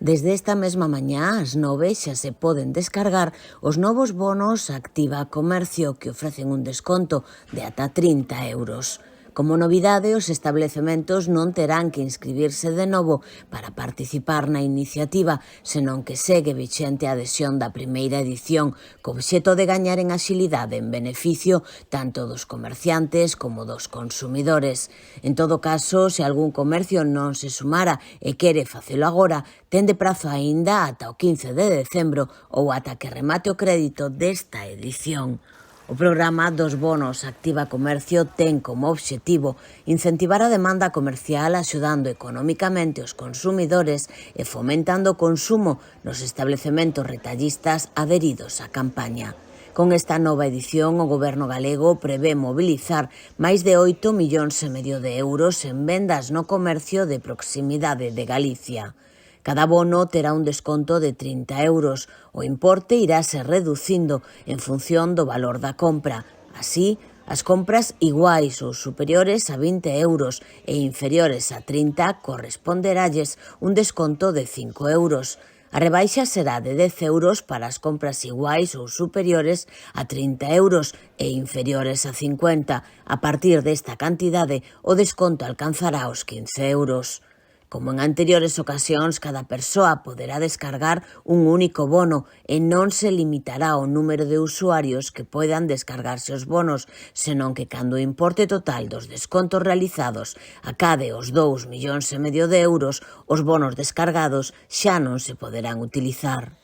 Desde esta mesma mañá, ás 9, xa se poden descargar os novos bonos Activa Comercio que ofrecen un desconto de ata 30 euros. Como novidade, os establecementos non terán que inscribirse de novo para participar na iniciativa, senón que segue vixente a adhesión da primeira edición, co obxeto de gañar en axilidade en beneficio tanto dos comerciantes como dos consumidores. En todo caso, se algún comercio non se sumara e quere facelo agora, ten de prazo aínda ata o 15 de decembro ou ata que remate o crédito desta edición. O programa dos bonos Activa Comercio ten como obxectivo incentivar a demanda comercial axudando economicamente os consumidores e fomentando o consumo nos establecementos retallistas adheridos á campaña. Con esta nova edición, o Goberno galego prevé mobilizar máis de 8,5 millóns de euros en vendas no comercio de proximidade de Galicia. Cada bono terá un desconto de 30 euros. O importe irase reducindo en función do valor da compra. Así, as compras iguais ou superiores a 20 euros e inferiores a 30 corresponderalles un desconto de 5 euros. A rebaixa será de 10 euros para as compras iguais ou superiores a 30 euros e inferiores a 50. A partir desta cantidade, o desconto alcanzará os 15 euros. Como en anteriores ocasións, cada persoa poderá descargar un único bono e non se limitará o número de usuarios que poidan descargarse os bonos, senón que cando o importe total dos descontos realizados acade os 2,5 millóns de euros, os bonos descargados xa non se poderán utilizar.